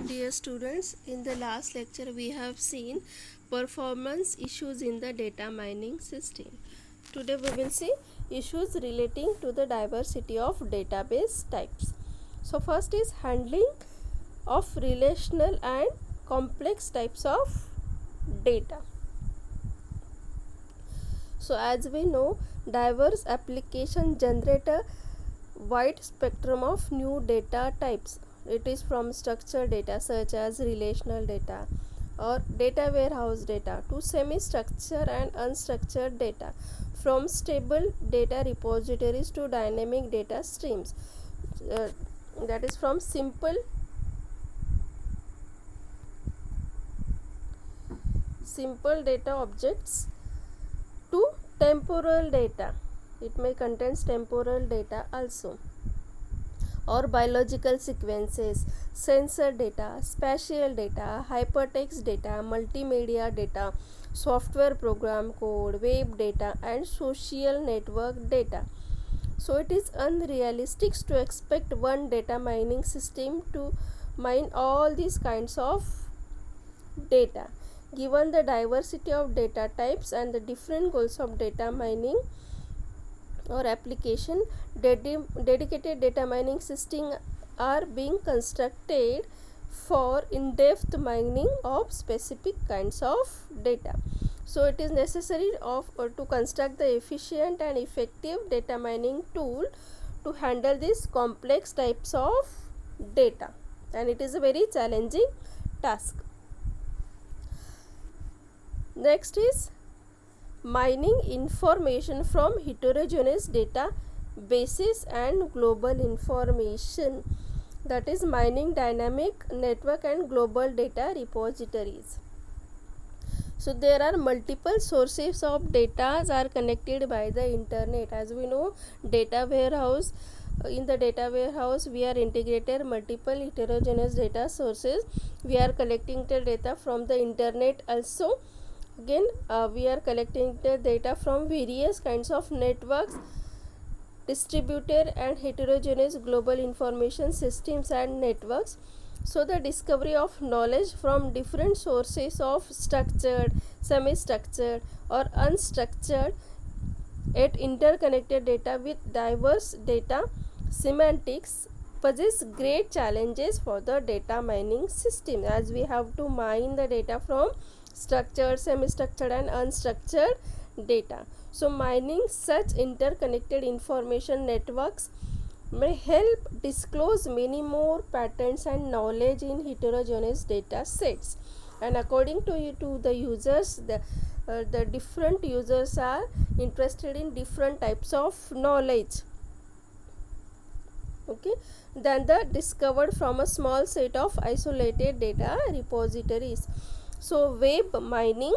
Dear students, in the last lecture we have seen performance issues in the data mining system. Today we will see issues relating to the diversity of database types. So first is handling of relational and complex types of data. So as we know, diverse applications generate a wide spectrum of new data types. It is from structured data such as relational data or data warehouse data to semi-structured and unstructured data, from stable data repositories to dynamic data streams. That is from simple data objects to temporal data. It may contain temporal data also, or biological sequences, sensor data, spatial data, hypertext data, multimedia data, software program code, web data, and social network data. So it is unrealistic to expect one data mining system to mine all these kinds of data. Given the diversity of data types and the different goals of data mining or application, dedicated data mining systems are being constructed for in-depth mining of specific kinds of data. So it is necessary to construct the efficient and effective data mining tool to handle these complex types of data, and it is a very challenging task. Next is mining information from heterogeneous data bases and global information, that is mining dynamic network and global data repositories. So there are multiple sources of data are connected by the internet. As we know, data warehouse, in the data warehouse we are integrated multiple heterogeneous data sources. We are collecting the data from the internet also. Again, we are collecting the data from various kinds of networks, distributed and heterogeneous global information systems and networks. So the discovery of knowledge from different sources of structured, semi-structured, or unstructured yet interconnected data with diverse data semantics poses great challenges for the data mining system, as we have to mine the data from structured, semi-structured, and unstructured data. So mining such interconnected information networks may help disclose many more patterns and knowledge in heterogeneous data sets. And according to the users, the different users are interested in different types of knowledge, okay, than the discovered from a small set of isolated data repositories. So web mining,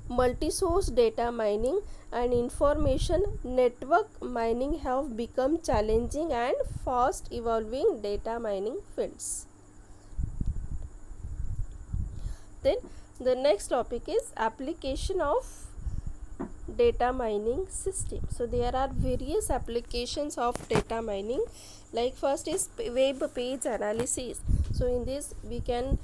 multi-source data mining, and information network mining have become challenging and fast evolving data mining fields. Then the next topic is application of data mining system. So there are various applications of data mining. Like first is web page analysis. So in this we can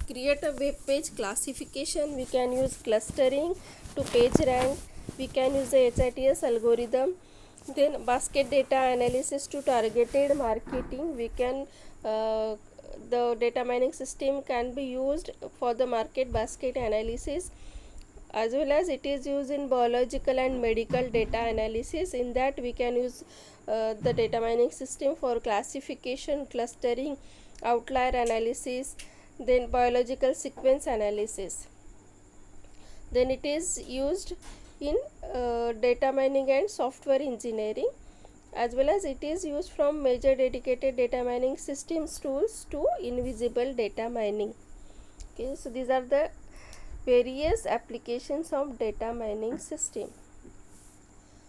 create a web page classification. We can use clustering to page rank. We can use the HITS algorithm. Then basket data analysis to targeted marketing. We can the data mining system can be used for the market basket analysis, as well as it is used in biological and medical data analysis. In that we can use the data mining system for classification, clustering, outlier analysis, then biological sequence analysis. Then it is used in data mining and software engineering, as well as it is used from major dedicated data mining systems tools to invisible data mining. Okay, so these are the various applications of data mining system.